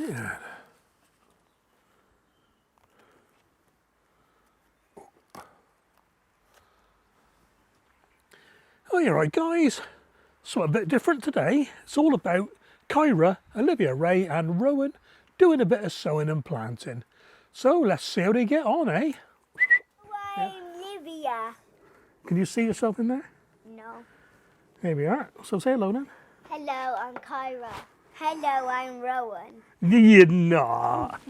weird. Oh, you're right, guys. So a bit different today. It's all about Kyra, Alivia-Rae and Rowan doing a bit of sowing and planting. So let's see how they get on, eh? I'm Olivia. Can you see yourself in there? No. There we are. So say hello then. Hello, I'm Kyra. Hello, I'm Rowan. You're not.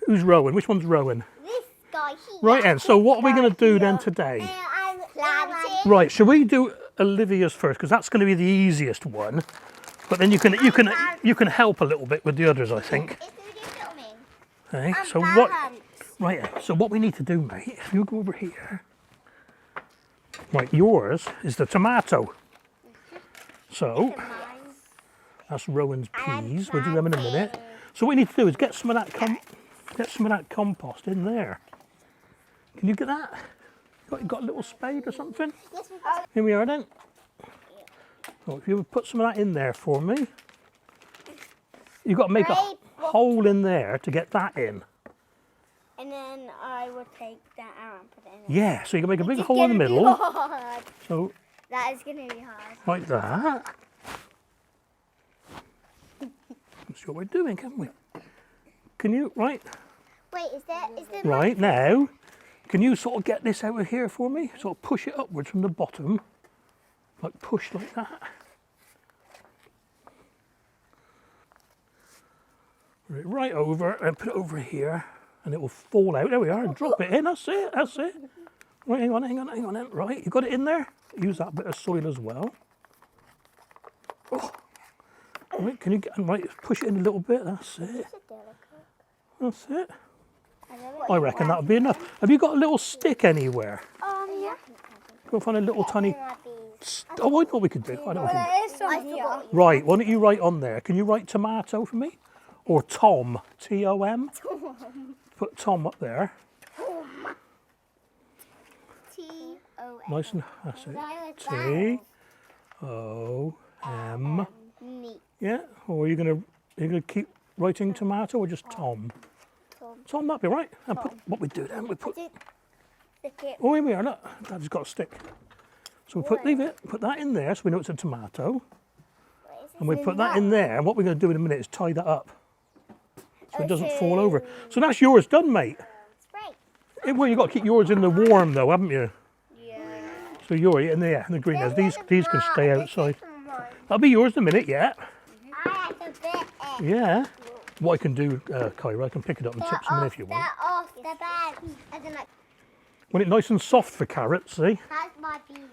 Who's Rowan? Which one's Rowan? This guy here. Right then, so what are we going to do then today? I'm planting. Right, shall we do Olivia's first? Because that's going to be the easiest one. But then you can help a little bit with the others, I think. Okay, so what we need to do, mate, if you go over here. Right, yours is the tomato. So that's Rowan's peas. We'll do them in a minute. So what we need to do is get some of that compost in there. Can you get that? You got a little spade or something? Yes, we've got. Here we are then. So if you would put some of that in there for me. You've got to make a hole in there to get that in. And then I will take that out and put it in. Yeah, so you can make a big hole in the middle. Hard. So That is going to be hard. like that. That's what we're doing, can't we? Can you, right? Wait, is there Right, now, can you sort of get this out of here for me? Sort of push it upwards from the bottom. Like push like that. Right over and put it over here and it will fall out. There we are, and drop it in, that's it, that's it. Right, hang on. Right, you got it in there? Use that bit of soil as well. Oh. Right, can you get, right, push it in a little bit, that's it. That's it. I reckon that'll be enough. Have you got a little stick anywhere? Yeah. Go find a little tiny... Oh, I know what we could do. I know what we can do. There is some here. Right, why don't you write on there? Can you write tomato for me? Or Tom, T-O-M? Put Tom up there. T-O-M. Nice and, that's it. T-O-M. Neat. Yeah, or are you gonna keep writing tomato or just Tom? Tom, that'd be right. And put what we do then, we put... Oh, here we are, look. Dad's got a stick. So we leave it, put that in there so we know it's a tomato. And we put that in there, and what we're going to do in a minute is tie that up. So it doesn't fall over. So that's yours done, mate. Well, you've got to keep yours in the warm though, haven't you? Yeah. So you're in there, in the greenhouse. These can stay outside. That'll be yours in a minute, yeah. Yeah. What I can do, Kyra, I can pick it up and chip some in if you want. Off the bed. Want it nice and soft for carrots, see? That's my beans.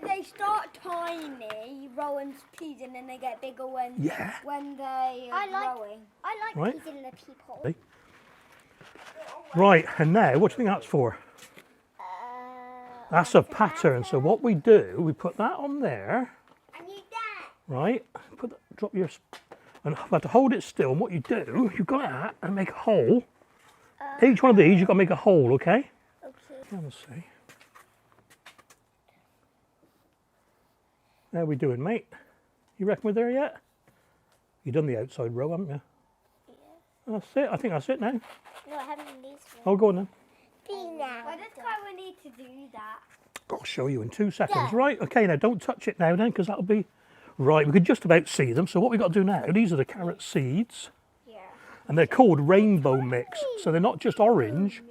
They start tiny, Rowan's peas, and then they get bigger when they are growing. I like peas in the people. Okay. Right, and now, what do you think that's for? That's a pattern. So what we do, we put that on there. I need that. Right, drop your, and I've got to hold it still. And what you do, you've got that and make a hole. Each one of these, you've got to make a hole, okay? Okay. Let's see. How are we doing, mate? You reckon we're there yet? You've done the outside row, haven't you? Yeah. That's it. I think that's it now. No, I haven't these ones. Oh, go on then. Why does Kyra need to do that? I'll show you in 2 seconds. Right, okay, now don't touch it now then, because that'll be... Right, we could just about see them. So what we've got to do now, these are the carrot seeds. Yeah. And they're called rainbow mix. So they're not just orange,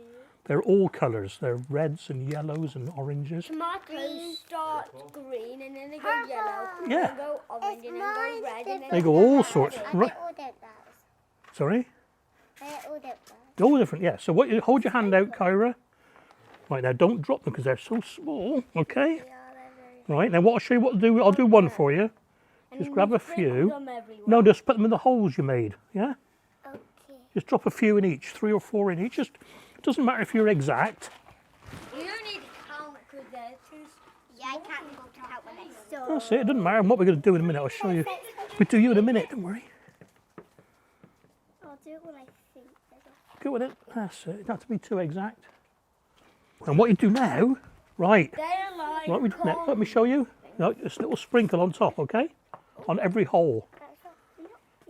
they're all colours. They're reds and yellows and oranges. Tomatoes start green and then they go yellow. Yeah. Then go orange and then go red. And then They go all sorts. Right. Sorry? They're all different, yeah. So what you hold your hand out, Kyra. Right, now don't drop them because they're so small, okay? Right, now what I'll show you what to do, I'll do one for you. Just grab a few. No, just put them in the holes you made, yeah? Okay. Just drop a few in each, 3 or 4 in each. Just, it doesn't matter if you're exact. You don't need to count because they're too small. Yeah, I can't go to count when they're so... That's it, it doesn't matter. And what we're going to do in a minute, I'll show you. We'll do you in a minute, don't worry. I'll do it when I think. Go with it. That's it. It doesn't have to be too exact. And what you do now, right. They're like... What we do now, let me show you. No, just a little sprinkle on top, okay? On every hole.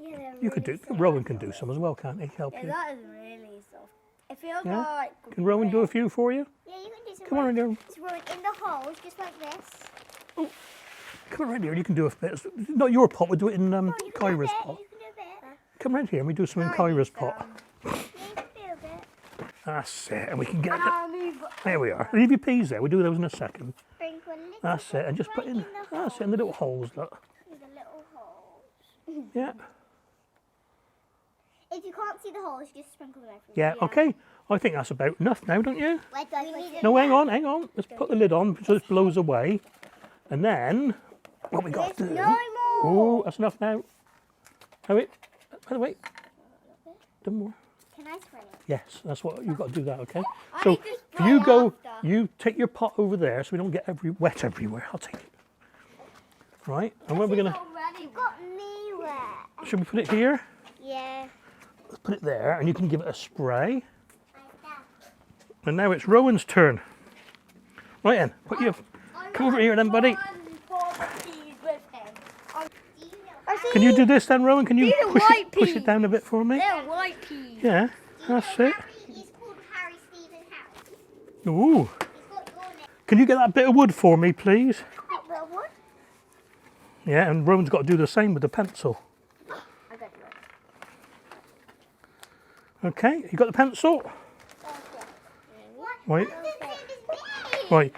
Yeah, they're You could do. Rowan can do some as well, can't he? Help you. That is really soft. It feels Yeah? like. Can Rowan do a few for you? Yeah, you can do some. Come on, Rowan. Just roll it in the holes, just like this. Come around here and you can do a bit. It's not your pot, we'll do it in You can Kyra's do a pot. bit. You can do a bit. Come around here and we do some in Kyra's pot. Yeah, you can do a bit. That's it, and we can get And it. I'll move. There we are. Leave your peas there, we'll do those in a second. Sprinkle a little That's it, and just put in, that's it, in the little holes, look. in the little holes. Yeah, If you can't see the holes, just sprinkle them everywhere. yeah, okay. I think that's about enough now, don't you? Wait, No, hang on. Let's put the lid on so this blows away. And then, what we got to do... No more. Oh, that's enough now. Oh, wait. By the way. One more. Can I spray it? Yes, that's what you've got to do that, okay? I So need to if spray you go, after. you take your pot over there so we don't get wet everywhere. I'll take it. Right, and when we're going to... Already got me wet. Should we put it here? Yeah. Let's put it there and you can give it a spray. Like that. And now it's Rowan's turn. Right then, put your... Come over here then, buddy. Can you do this then, Rowan? Can you These are push white push peas. it down a bit for me? They're white peas. Yeah, that's it. He's called Harry Stephen House. Ooh. He's got your name. Can you get that bit of wood for me, please? Well, what? Yeah, and Rowan's got to do the same with the pencil. I got it. Okay, you got the pencil? Right, Right. right.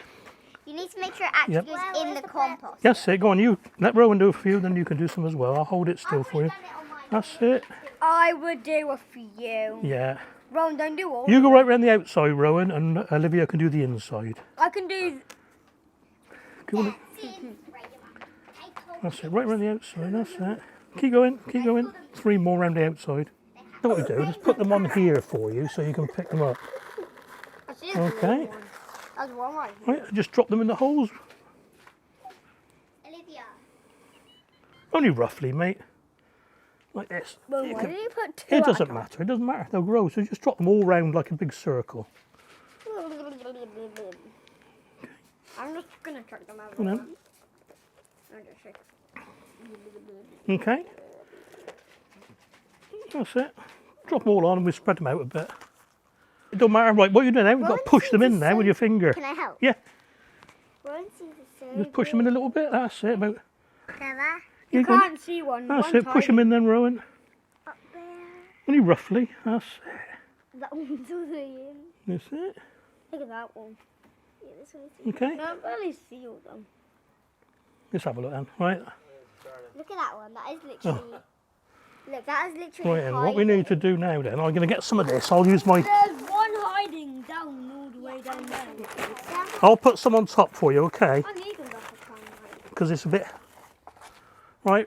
You need to make sure it actually Yep. goes in the compost. That's it. Go on, you let Rowan do a few, then you can do some as well. I'll hold it still for you. That's it. I would do a few. Yeah. Rowan, don't do all. You go right round the outside, Rowan, and Olivia can do the inside. I can do. Go on. That's it. Right round the outside. That's it. Keep going. Keep going. 3 more round the outside. So what we do? Just put them on here for you so you can pick them up. Okay. That's one right. Right. Just drop them in the holes. Olivia. Only roughly, mate. Like this. Well, You why can- did you put two? It doesn't matter. It doesn't matter. They'll grow. So just drop them all round like a big circle. I'm just gonna chuck them out. Come on. Okay. That's it. Drop them all on and we spread them out a bit. It don't matter. Right, what are you doing now? You've got to push them in there with your finger. Can I help? Yeah. Rowan seems so Just push them in a little bit. That's it. About. clever. You You go. can't see one. That's One it. Push them in then, Rowan. Up there. Only roughly. That's it. That one's already in. That's it. Look at that one. Yeah, this one's Okay. I can't really see all them. Let's have a look then. Right. Look at that one. That is literally. Look, that is literally. Right then. What we need to do now then, I'm going to get some of this. I'll use my... There's one hiding down all the way down there. I'll put some on top for you, okay? I need them back a time. Because it's a bit... Right.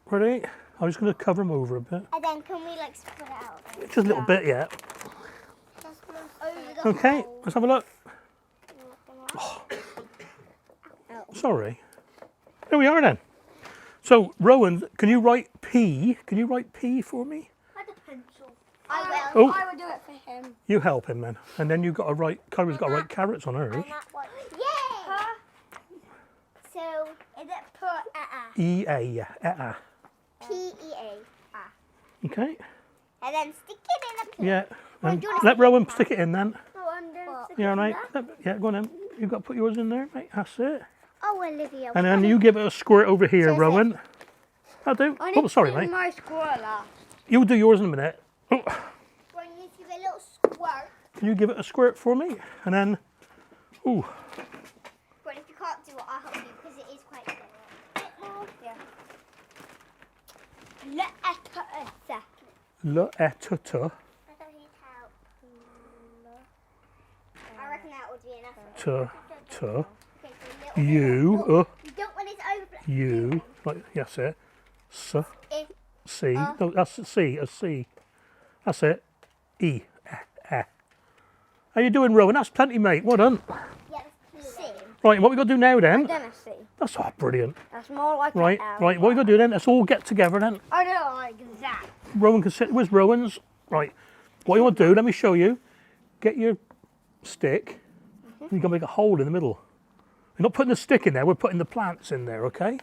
Ready? I'm just going to cover them over a bit. And then can we like spread it out? Just a little bit, yeah. Just over the Okay. hole. Let's have a look. Sorry. There we are then. So, Rowan, can you write P? Can you write P for me? Like a pencil. I will. Oh. I will do it for him. You help him then. And then you've got to write, Kyra's got to write carrots on hers. Yay! So, is it put E-A, yeah. P-E-A? Okay. And then stick it in a pin. Yeah. And do you wanna let stick Rowan stick it in then. Yeah, Yeah, right. Yeah, go on then. You've got to put yours in there, mate. That's it. Oh, Olivia. And then you give it a squirt over here, So is it- Rowan. I'll do. Oh, sorry, mate. my squirt last. You'll do yours in a minute. Oh, When you give it a little squirt. can you give it a squirt for me? And then, ooh, But if you can't do it, I'll help you because it is quite good. Yeah. Let us put a second. le-et-ta-ta. I don't need help. I reckon that would be enough. Ta-ta. Okay, so You, you don't want it to overflow. you, like, yes, it. S, If C. No, that's a C, a C. That's it. E, eh. How you doing, Rowan? That's plenty, mate. Well done. yeah, C. Right, what we got to do now then? Then a C. That's brilliant. That's more like Right, an L. right. What we got to do then? Let's all get together then. I don't like that. Rowan can sit. Where's Rowan's? Right. What you want to do? Let me show you. Get your stick. You're gonna make a hole in the middle. We're not putting the stick in there. We're putting the plants in there. Okay.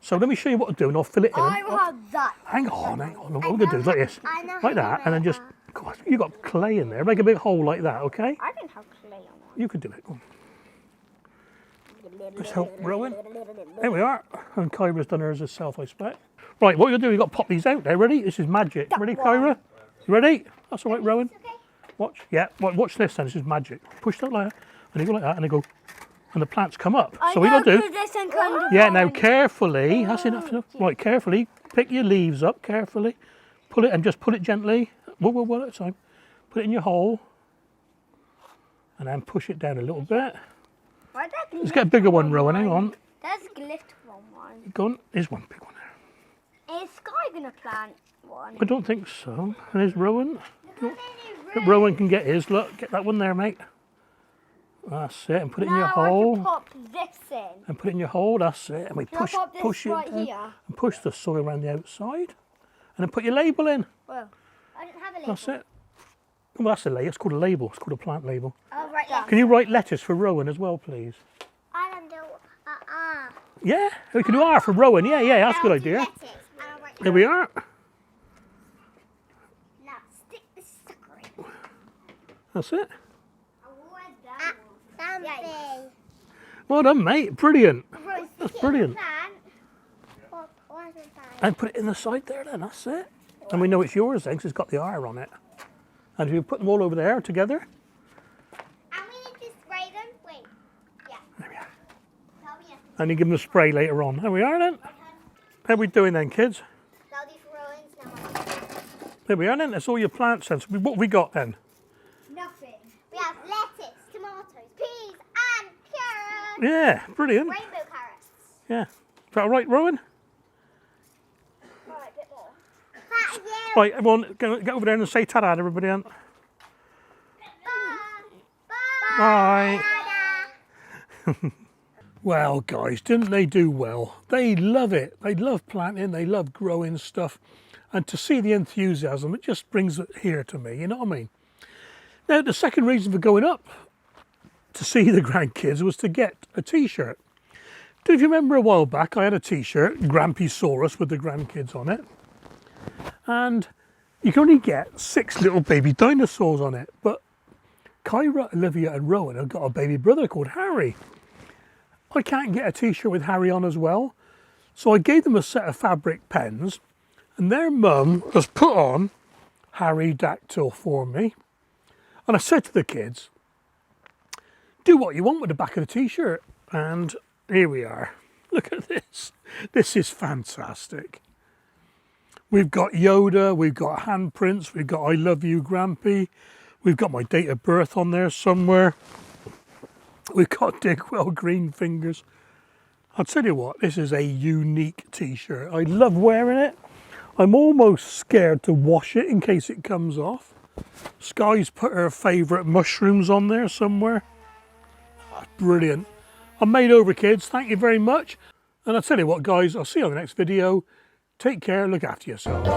So let me show you what to do and I'll fill it in. I will have that. Hang on. What we're going to do is like this. Like that, and then just, God, you got clay in there. Make a big hole like that, okay? I didn't have clay on that. You can do it. Go on. Let's help Rowan. There we are. And Kyra's done hers herself, I expect. Right, what you'll do, you've got to pop these out there. Ready? This is magic. Ready, Kyra? You ready? That's all right, Rowan. Watch. Yeah, watch this then. This is magic. Push that like that, and you go like that, and they go, and the plants come up. So what you got to do. Yeah, now carefully. That's enough. Right, carefully. Pick your leaves up carefully. Pull it and just pull it gently. One at a time. Put it in your hole, and then push it down a little bit. Let's get a bigger one, Rowan. Hang on. There's a glitter one. Go on. There's one big one there. Is Sky gonna plant one? I don't think so. And there's Rowan. But Rowan can get his. Look, get that one there, mate. That's it. And put it in your hole. Now I can pop this in. And put it in your hole. That's it. And we push it right down, here? and push the soil around the outside. And then put your label in. Well, I don't have a label. That's it. Well, that's a label. It's called a label. It's called a plant label. Oh, right there. Can you write letters for Rowan as well, please? I don't do R. Yeah, we can do R for Rowan. Yeah, that's a good idea. There we are. Now stick the sucker in. That's it. Something. Well done, mate. Brilliant. That's brilliant. What And put it in the side there then. That's it. And we know it's yours then because it's got the R on it. And if you put them all over there together. And we need to spray them. Wait. Yeah. There we are. And you give them a spray later on. There we are then. How are we doing then, kids? There we are then. That's all your plants then. So what have we got then? Nothing. We have lettuce, tomatoes, peas, and carrots. Yeah, brilliant. Rainbow carrots. Yeah. Is that all right, Rowan? Right, a bit more. Right, everyone, get over there and say ta-da to everybody. Bye. Bye. Bye. Well, guys, didn't they do well? They love it. They love planting. They love growing stuff. And to see the enthusiasm, it just brings it here to me, you know what I mean? Now, the second reason for going up to see the grandkids was to get a T-shirt. If you remember a while back, I had a T-shirt, Grandkids with the grandkids on it. And you can only get 6 little baby dinosaurs on it. But Kyra, Olivia and Rowan have got a baby brother called Harry. I can't get a T-shirt with Harry on as well. So I gave them a set of fabric pens. And their mum has put on Harry Dactyl for me. And I said to the kids, do what you want with the back of the T-shirt. And here we are. Look at this. This is fantastic. We've got Yoda, we've got handprints, we've got I love you, Grampy. We've got my date of birth on there somewhere. We've got Digwell green fingers. I'll tell you what, this is a unique T-shirt. I love wearing it. I'm almost scared to wash it in case it comes off. Sky's put her favourite mushrooms on there somewhere. Oh, brilliant. I'm made over, kids. Thank you very much. And I'll tell you what, guys, I'll see you on the next video. Take care, look after yourselves.